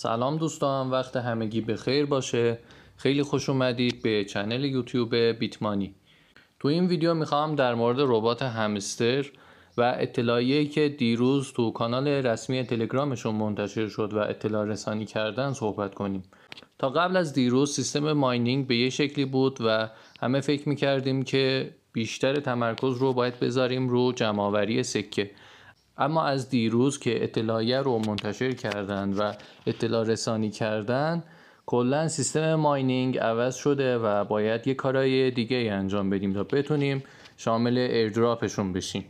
سلام دوستان، وقت همگی بخیر باشه. خیلی خوش اومدید به چنل یوتیوب بیتمانی. تو این ویدیو میخوام در مورد ربات همستر و اطلاعیه‌ای که دیروز تو کانال رسمی تلگرامشون منتشر شد و اطلاع رسانی کردن صحبت کنیم. تا قبل از دیروز سیستم ماینینگ به یه شکلی بود و همه فکر میکردیم که بیشتر تمرکز رو باید بذاریم رو جمع‌آوری سکه. اما از دیروز که اطلاعیه رو منتشر کردن و اطلاع رسانی کردن، کلا سیستم ماینینگ عوض شده و باید یه کارای دیگه انجام بدیم تا بتونیم شامل ایردراپشون بشیم.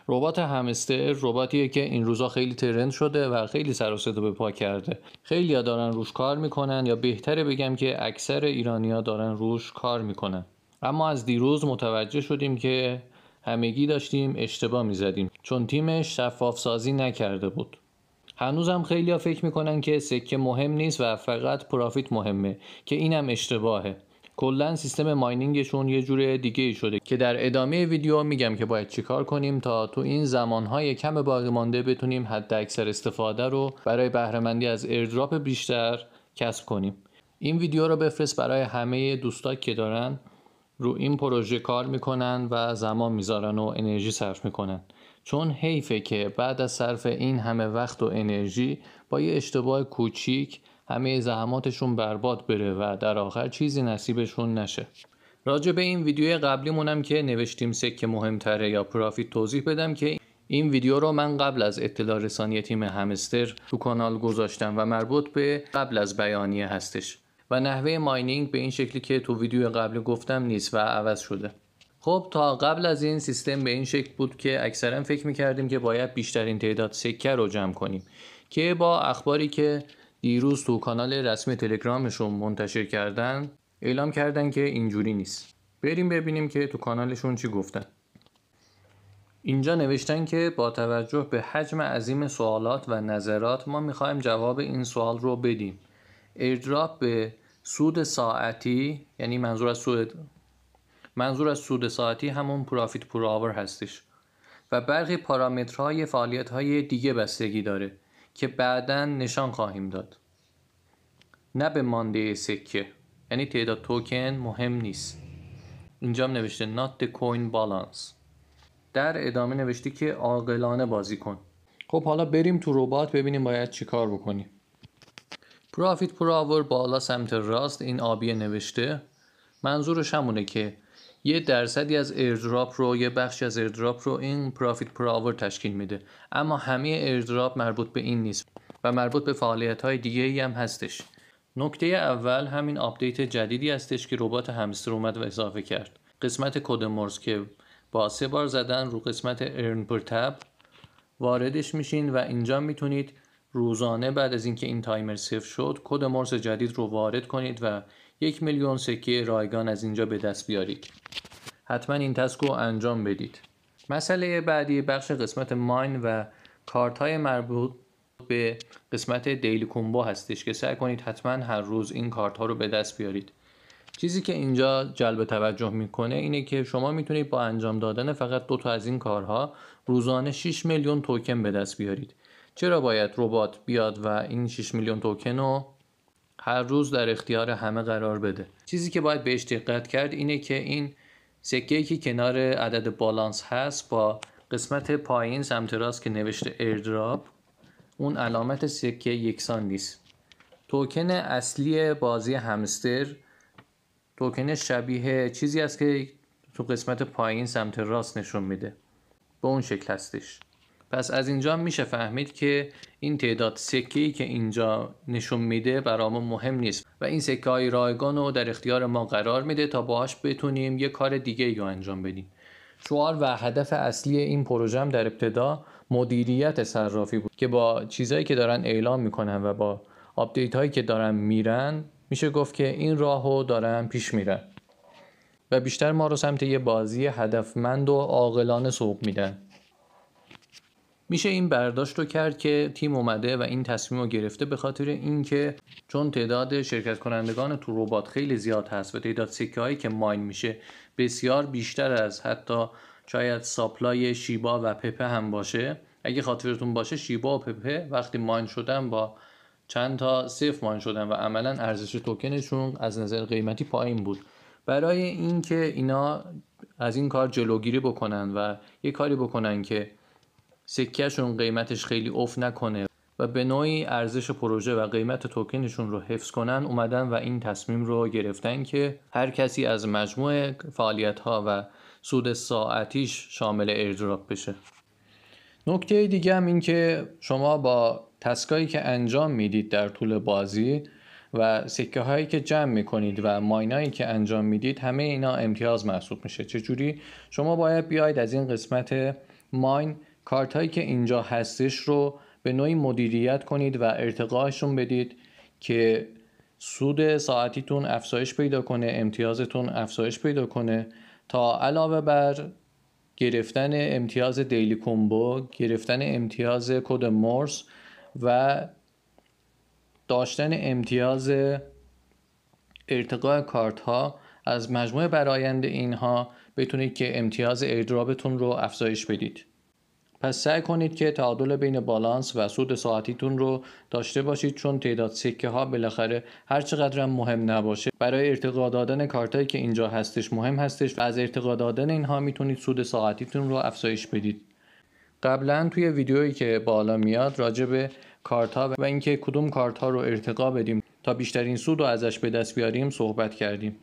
ربات همستر رباتیه که این روزا خیلی ترند شده و خیلی سر و صدا به پا کرده. خیلی‌ها دارن روش کار میکنن، یا بهتره بگم که اکثر ایرانی‌ها دارن روش کار میکنن. اما از دیروز متوجه شدیم که همگی داشتیم اشتباه میزدیم، چون تیمش شفاف سازی نکرده بود. هنوزم خیلی‌ها فکر میکنن که سکه مهم نیست و فقط پرافیت مهمه، که اینم اشتباهه. کلا سیستم ماینینگشون یه جور دیگه شده که در ادامه ویدیو میگم که باید چیکار کنیم تا تو این زمانهای کم باقی مانده بتونیم حد اکثر استفاده رو برای بهره‌مندی از ایردراپ بیشتر کسب کنیم. این ویدیو رو بفرست برای همه دوستا که دارن رو این پروژه کار میکنن و زمان میذارن و انرژی صرف میکنن، چون حیفه که بعد از صرف این همه وقت و انرژی با یه اشتباه کوچیک همه زحماتشون برباد بره و در آخر چیزی نصیبشون نشه. راجع به این ویدیو قبلیمونم که نوشتیم سکه مهمتره یا پرافیت توضیح بدم که این ویدیو رو من قبل از اطلاع رسانی تیم همستر تو کانال گذاشتم و مربوط به قبل از بیانیه هستش و نحوه ماینینگ به این شکلی که تو ویدیو قبل گفتم نیست و عوض شده. خب تا قبل از این سیستم به این شکل بود که اکثرا فکر میکردیم که باید بیشترین تعداد سکه رو جمع کنیم، که با اخباری که دیروز تو کانال رسمی تلگرامشون منتشر کردن اعلام کردن که اینجوری نیست. بریم ببینیم که تو کانالشون چی گفتن. اینجا نوشتن که با توجه به حجم عظیم سوالات و نظرات ما میخوایم جواب این سوال رو بدیم. ایردراپ به سود ساعتی، یعنی منظور از سود ساعتی همون پرافیت پر آور هستش، و برخی پارامترهای فعالیت‌های دیگه بستگی داره که بعداً نشان خواهیم داد. نه به مانده سکه، یعنی تعداد توکن مهم نیست. اینجا هم نوشته not the coin balance. در ادامه نوشته که عاقلانه بازی کن. خب حالا بریم تو ربات ببینیم باید چی کار بکنیم. پرافیت پر آور بالا سمت راست این آبیه نوشته. منظورش همونه که یه درصدی از ایردراپ رو، یه بخشی از ایردراپ رو این پرافیت پر آور تشکیل میده. اما همه ایردراپ مربوط به این نیست و مربوط به فعالیت‌های دیگه‌ای هم هستش. نکته اول همین آپدیت جدیدی هستش که ربات همستر اومد و اضافه کرد. قسمت کد مورز که با 3 بار زدن رو قسمت ارن پر تب واردش میشین و اینجا میتونید روزانه بعد از اینکه این تایمر صفر شد کد مورز جدید رو وارد کنید و 1 میلیون سکه رایگان از اینجا به دست بیارید. حتما این تسک رو انجام بدید. مسئله بعدی بخش قسمت ماین و کارت های مربوط به قسمت دیلی کومبو هستش که سعی کنید حتما هر روز این کارت ها رو به دست بیارید. چیزی که اینجا جلب توجه میکنه اینه که شما میتونید با انجام دادن فقط 2 تا از این کارها روزانه 6 میلیون توکن به دست بیارید. چرا باید ربات بیاد و این 6 میلیون توکن رو هر روز در اختیار همه قرار بده؟ چیزی که باید بهش دقت کرد اینه که این سکه‌ای که کنار عدد بالانس هست با قسمت پایین سمت راست که نوشته ایردراپ، اون علامت سکه یکسان نیست. توکن اصلی بازی همستر توکن شبیه چیزی است که تو قسمت پایین سمت راست نشون میده، به اون شکل هستش. پس از اینجا میشه فهمید که این تعداد سکه‌ای که اینجا نشون میده برامون مهم نیست و این سکه های رایگان رو در اختیار ما قرار میده تا باهاش بتونیم یه کار دیگه رو انجام بدیم. شعار و هدف اصلی این پروژه هم در ابتدا مدیریت صرافی بود که با چیزایی که دارن اعلام میکنن و با آپدیت هایی که دارن میرن میشه گفت که این راهو دارن پیش میرن و بیشتر ما رو سمت یه بازی هدفمند و عاقلانه سوق میدن. میشه این برداشت رو کرد که تیم اومده و این تصمیم رو گرفته به خاطر اینکه چون تعداد شرکت کنندگان تو ربات خیلی زیاد هست و تعداد سکه هایی که ماین میشه بسیار بیشتر از حتی شاید ساپلای شیبا و پپه هم باشه، اگه خاطرتون باشه شیبا و پپه وقتی ماین شدن با چند تا صفر ماین شدن و عملا ارزش توکنشون از نظر قیمتی پایین بود. برای اینکه اینا از این کار جلوگیری بکنن و یه کاری بکنن که سکهشون قیمتش خیلی افت نکنه و به نوعی ارزش پروژه و قیمت توکنشون رو حفظ کنن، اومدن و این تصمیم رو گرفتن که هر کسی از مجموع فعالیت‌ها و سود ساعتیش شامل ایردراپ بشه. نکته دیگه هم این که شما با تسکایی که انجام میدید در طول بازی و سکه هایی که جمع میکنید و ماینایی که انجام میدید، همه اینا امتیاز محسوب میشه. چجوری؟ شما باید بیاید از این قسمت ماین کارت هایی که اینجا هستش رو به نوعی مدیریت کنید و ارتقاءشون بدید که سود ساعتیتون افزایش پیدا کنه، امتیازتون افزایش پیدا کنه، تا علاوه بر گرفتن امتیاز دیلی کومبو، گرفتن امتیاز کد مورس و داشتن امتیاز ارتقاء کارت ها از مجموع برآیند اینها بتونید که امتیاز ایردراپتون رو افزایش بدید. پس سعی کنید که تعادل بین بالانس و سود ساعتیتون رو داشته باشید، چون تعداد سکه ها بالاخره هر چقدر هم مهم نباشه برای ارتقا دادن کارتایی که اینجا هستش مهم هستش و از ارتقا دادن اینها میتونید سود ساعتیتون رو افزایش بدید. قبلا توی ویدیویی که بالا میاد راجع به کارت ها و اینکه کدوم کارت ها رو ارتقا بدیم تا بیشترین سود رو ازش به دست بیاریم صحبت کردیم.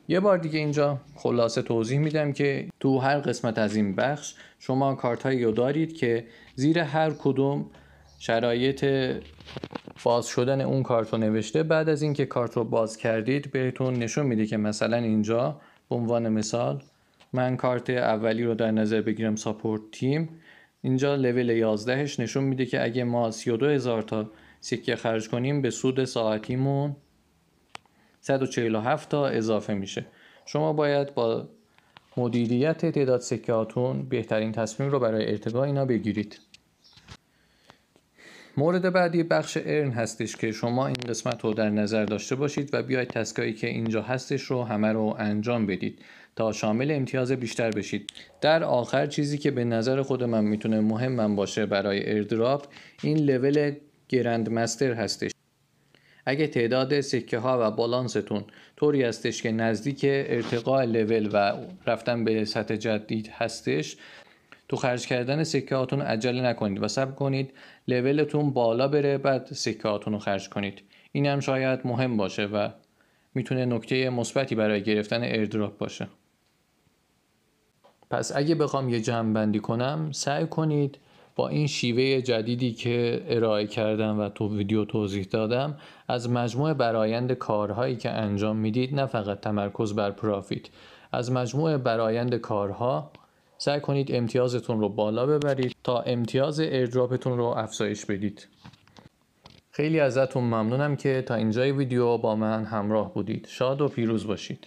یه بار دیگه اینجا خلاصه توضیح میدم که تو هر قسمت از این بخش شما کارت هایی رو دارید که زیر هر کدوم شرایط باز شدن اون کارت رو نوشته. بعد از اینکه کارت رو باز کردید بهتون نشون میده که مثلا اینجا به عنوان مثال من کارت اولی رو در نظر بگیرم، ساپورت تیم، اینجا لول 11ش نشون میده که اگه ما 32,000 تا سکه خرج کنیم به سود ساعتیمون 147 تا اضافه میشه. شما باید با مدیریت تعداد سکه هاتون بهترین تصمیم رو برای ارتقاء اینا بگیرید. مورد بعدی بخش ارن هستش که شما این قسمت رو در نظر داشته باشید و بیاید تسکایی که اینجا هستش رو همه رو انجام بدید تا شامل امتیاز بیشتر بشید. در آخر چیزی که به نظر خود من میتونه مهم باشه برای ایردراپ این لول گرند مستر هستش. اگه تعداد سکه ها و بالانستون طوری هستش که نزدیک ارتقاء لول و رفتن به سطح جدید هستش، تو خرج کردن سکه هاتون عجله نکنید و صبر کنید لولتون بالا بره بعد سکه هاتون رو خرج کنید. این هم شاید مهم باشه و میتونه نکته مثبتی برای گرفتن ایردراپ باشه. پس اگه بخوام یه جمع بندی کنم، سعی کنید با این شیوه جدیدی که ارائه کردم و تو ویدیو توضیح دادم از مجموع برآیند کارهایی که انجام میدید، نه فقط تمرکز بر پرافیت، از مجموع برآیند کارها سعی کنید امتیازتون رو بالا ببرید تا امتیاز ایردراپتون رو افزایش بدید. خیلی ازتون ممنونم که تا اینجای ویدیو با من همراه بودید. شاد و پیروز باشید.